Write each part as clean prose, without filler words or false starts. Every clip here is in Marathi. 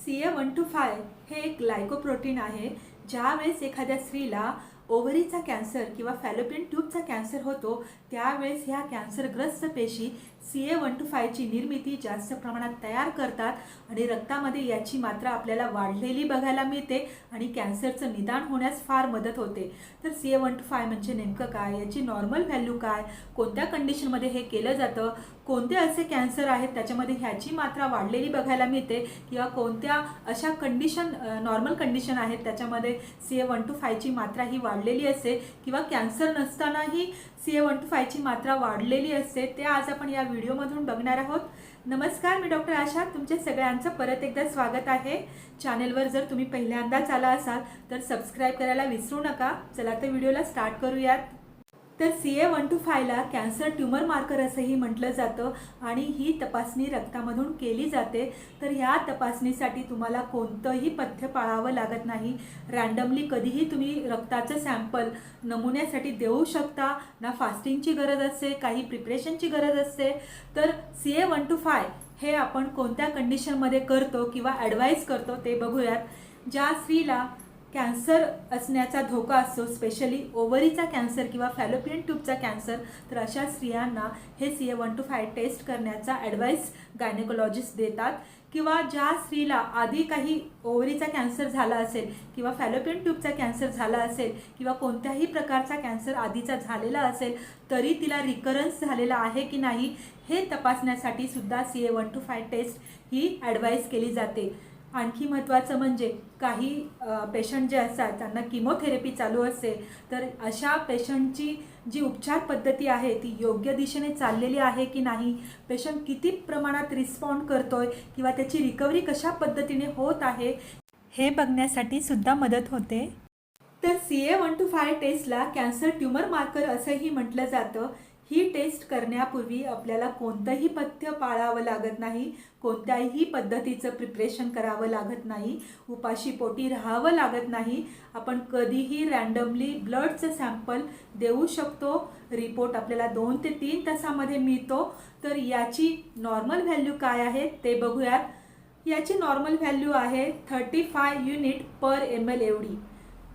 CA125 हे एक ग्लायकोप्रोटीन आहे. ज्यावेळेस एखाद्या स्त्रीला ओव्हरीचा कॅन्सर किंवा फॅलोपियन ट्यूबचा कॅन्सर होतो त्यावेळेस ह्या कॅन्सरग्रस्त पेशी CA125 ची निर्मिती जास्त प्रमाणात तयार करतात आणि रक्तामध्ये याची मात्रा आपल्याला वाढलेली बघायला मिळते आणि कॅन्सरचं निदान होण्यास फार मदत होते. तर CA125 म्हणजे नेमकं काय, याची नॉर्मल व्हॅल्यू काय, कोणत्या कंडिशनमध्ये हे केलं जातं, कोणते असे कॅन्सर आहेत त्याच्यामध्ये ह्याची मात्रा वाढलेली बघायला मिळते किंवा कोणत्या अशा कंडिशन नॉर्मल कंडिशन आहेत त्याच्यामध्ये CA125 ची मात्रा ही वाढलेली असते किंवा कॅन्सर नसतानाही CA125 ची मात्रा वाढलेली असते, ते आज आपण या व्हिडिओमधून बघणार आहोत. नमस्कार, मी डॉक्टर आशा, तुमचे सगळ्यांचं परत एकदा स्वागत आहे. चॅनलवर जर तुम्ही पहिल्यांदाच आला असाल तर सबस्क्राईब करायला विसरू नका. चला तर व्हिडिओला स्टार्ट करूयात. तर CA125 ला कॅन्सर ट्यूमर मार्कर असंही म्हटलं जातं आणि ही तपासणी रक्तामधून केली जाते. तर ह्या तपासणीसाठी तुम्हाला कोणतंही पथ्य पाळावं लागत नाही. रँडमली कधीही तुम्ही रक्ताचं सॅम्पल नमुन्यासाठी देऊ शकता. ना फास्टिंगची गरज असते, काही प्रिपरेशनची गरज असते. तर CA125 हे आपण कोणत्या कंडिशनमध्ये करतो किंवा ॲडवाईज करतो ते बघूयात. ज्या स्त्रीला कॅन्सर असण्याचा धोका असतो, स्पेशली ओव्हरीचा कॅन्सर किंवा फॅलोपियन ट्यूबचा कॅन्सर, तर अशा स्त्रियांना हे CA125 टेस्ट करण्याचा ॲडवाईस गायनेकोलॉजिस्ट देतात. किंवा ज्या स्त्रीला आधी काही ओव्हरीचा कॅन्सर झाला असेल किंवा फॅलोपियन ट्यूबचा कॅन्सर झाला असेल किंवा कोणत्याही प्रकारचा कॅन्सर आधीचा झालेला असेल तरी तिला रिकरन्स झालेला आहे की नाही हे तपासण्यासाठी सुद्धा CA125 टेस्ट ही ॲडवाईस केली जाते. आणखी महत्त्वाचं म्हणजे काही पेशंट जे असतात त्यांना किमोथेरपी चालू असते, तर अशा पेशंटची जी उपचार पद्धती आहे ती योग्य दिशेने चाललेली आहे की नाही, पेशंट किती प्रमाणात रिस्पॉन्ड करतोय किंवा त्याची रिकव्हरी कशा पद्धतीने होत आहे हे बघण्यासाठी सुद्धा मदत होते. तर CA125 टेस्टला कॅन्सर ट्यूमर मार्कर असंही म्हटलं जातं. ही टेस्ट करण्यापूर्वी आपल्याला कोणतंही पथ्य पाळावं लागत नाही, कोणत्याही पद्धतीचं प्रिपरेशन करावं लागत नाही, उपाशी पोटी राहावं लागत नाही. आपण कधीही रँडमली ब्लडचं सॅम्पल देऊ शकतो. रिपोर्ट आपल्याला 2 ते 3 तासामध्ये मिळतो. तर याची नॉर्मल व्हॅल्यू काय आहे ते बघूयात. याची नॉर्मल व्हॅल्यू आहे 35 युनिट पर ml एवढी.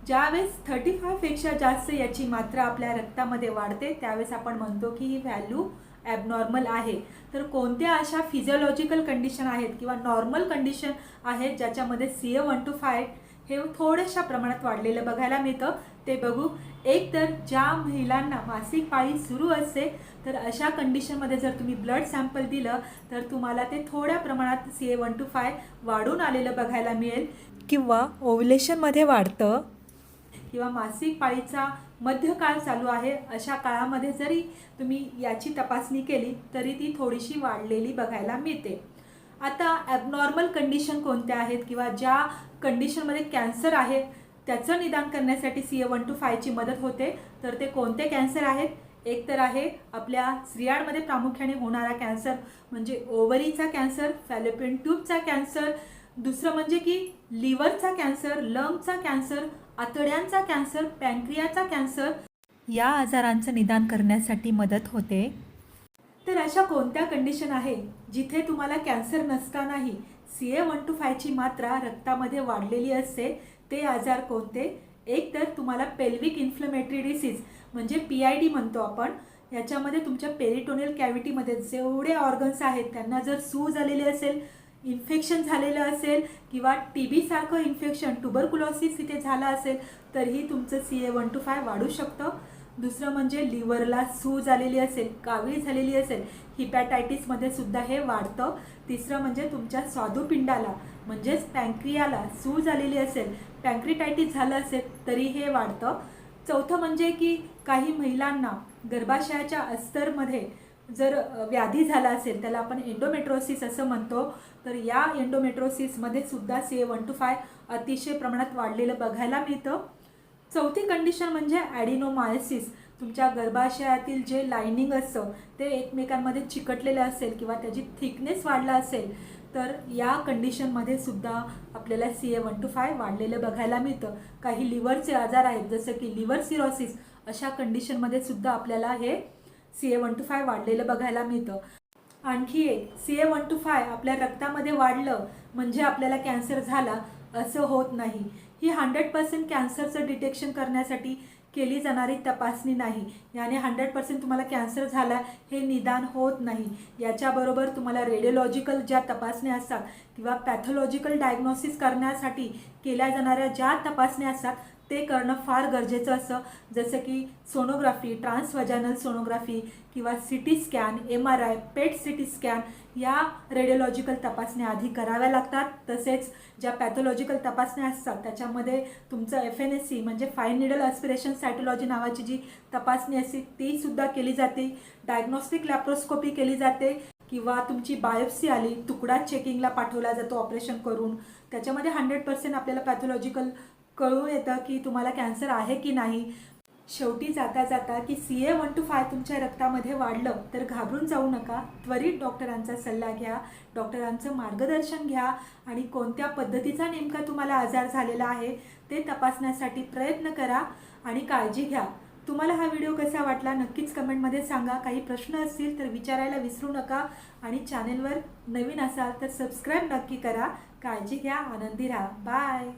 ज्यावेळेस 35 पेक्षा जास्त याची मात्रा आपल्या रक्तामध्ये वाढते त्यावेळेस आपण म्हणतो की ही व्हॅल्यू ॲबनॉर्मल आहे. तर कोणत्या अशा फिजिओलॉजिकल कंडिशन आहेत किंवा नॉर्मल कंडिशन आहेत ज्याच्यामध्ये CA125 हे थोड्याशा प्रमाणात वाढलेलं बघायला मिळतं ते बघू. एक तर ज्या महिलांना मासिक पाळी सुरू असते तर अशा कंडिशनमध्ये जर तुम्ही ब्लड सॅम्पल दिलं तर तुम्हाला ते थोड्या प्रमाणात CA125 वाढून आलेलं बघायला मिळेल. किंवा ओव्युलेशनमध्ये वाढतं किंवा मासिक पाळीचा मध्यकाळ चालू आहे अशा काळामध्ये जरी तुम्ही याची तपासणी केली तरी ती थोडीशी वाढलेली बघायला मिळते. आता ॲबनॉर्मल कंडिशन कोणत्या आहेत किंवा ज्या कंडिशनमध्ये कॅन्सर आहे त्याचं निदान करण्यासाठी CA125 ची मदत होते. तर ते कोणते कॅन्सर आहेत? एक तर आहे आपल्या स्त्रियांमध्ये प्रामुख्याने होणारा कॅन्सर म्हणजे ओव्हरीचा कॅन्सर, फॅलोपियन ट्यूबचा कॅन्सर. दुसरं म्हणजे की लिव्हरचा कॅन्सर, लंगचा कॅन्सर, आतड्यांचा कॅन्सर, पॅन्क्रियाचा कॅन्सर या आजारांचं निदान करण्यासाठी मदत होते. तर अशा कोणत्या कंडिशन आहे जिथे तुम्हाला कॅन्सर नसतानाही CA125 ची मात्रा रक्तामध्ये वाढलेली असते? ते आजार कोणते? एक तर तुम्हाला पेल्विक इन्फ्लेमेटरी डिसीज म्हणजे PID म्हणतो आपण. याच्यामध्ये तुमच्या पेरिटोनियल कॅव्हिटीमध्ये जेवढे ऑर्गन्स आहेत त्यांना जर सूज आलेली असेल, इन्फेक्शन झालेलं असेल किंवा TB सारखं इन्फेक्शन, ट्युबरकुलोसिस इथे झालं असेल तरीही तुमचं CA125 वाढू शकतं. दुसरं म्हणजे लिव्हरला सूज आलेली असेल, कावीळ झालेली असेल, हिपॅटायटिसमध्ये सुद्धा हे वाढतं. तिसरं म्हणजे तुमच्या स्वादुपिंडाला म्हणजेच पॅन्क्रियाला सूज आलेली असेल, पॅन्क्रिटायटिस झालं असेल तरी हे वाढतं. चौथं म्हणजे की काही महिलांना गर्भाशयाच्या अस्तरमध्ये जर व्याधी झाला असेल त्याला आपण एंडोमेट्रोसिस असं म्हणतो. तर या एंडोमेट्रोसिसमध्ये सुद्धा CA125 अतिशय प्रमाणात वाढलेलं बघायला मिळतं. चौथी कंडिशन म्हणजे ॲडिनोमायोसिस. तुमच्या गर्भाशयातील जे लायनिंग असतं ते एकमेकांमध्ये चिकटलेलं असेल किंवा त्याची थिकनेस वाढला असेल तर या कंडिशनमध्ये सुद्धा आपल्याला CA125 वाढलेलं बघायला मिळतं. काही लिव्हरचे आजार आहेत जसं की लिव्हर सिरोसिस, अशा कंडिशनमध्ये सुद्धा आपल्याला हे CA125 वाढलेलं बघायला मिळतं. आणखी एक CA125 आपल्या रक्तामध्ये वाढलं म्हणजे आपल्याला कॅन्सर झाला असं होत नाही. ही 100% कॅन्सरचं डिटेक्शन करण्यासाठी केली जाणारी तपासणी नाही. याने 100% तुम्हाला कॅन्सर झाला हे निदान होत नाही. याच्याबरोबर तुम्हाला रेडिओलॉजिकल ज्या तपासण्या असतात किंवा पॅथॉलॉजिकल डायग्नोसिस करण्यासाठी केल्या जाणाऱ्या ज्या तपासण्या असतात ते करणं फार गरजेचं असतं. जसं की सोनोग्राफी, ट्रान्सव्हॅजानल सोनोग्राफी किंवा CT स्कॅन, MRI, पेट CT स्कॅन या रेडिओलॉजिकल तपासण्या आधी कराव्या लागतात. तसेच ज्या पॅथॉलॉजिकल तपासण्या असतात त्याच्यामध्ये तुमचं FNAC म्हणजे फाईन निडल ॲस्पिरेशन सायटोलॉजी नावाची जी तपासणी असते ती सुद्धा केली जाते. डायग्नोस्टिक लॅप्रोस्कोपी केली जाते किंवा तुमची बायोप्सी आली, तुकडा चेकिंगला पाठवला जातो ऑपरेशन करून. त्याच्यामध्ये 100% आपल्याला पॅथॉलॉजिकल कळून येतं की तुम्हाला कॅन्सर आहे की नाही. शेवटी जाता जाता की CA125 तुमच्या रक्तामध्ये वाढलं तर घाबरून जाऊ नका. त्वरित डॉक्टरांचा सल्ला घ्या, डॉक्टरांचं मार्गदर्शन घ्या आणि कोणत्या पद्धतीचा नेमका तुम्हाला आजार झालेला आहे ते तपासण्यासाठी प्रयत्न करा आणि काळजी घ्या. तुम्हाला हा व्हिडिओ कसा वाटला नक्कीच कमेंटमध्ये सांगा. काही प्रश्न असतील तर विचारायला विसरू नका आणि चॅनेलवर नवीन असाल तर सबस्क्राईब नक्की करा. काळजी घ्या, आनंदी राहा. बाय.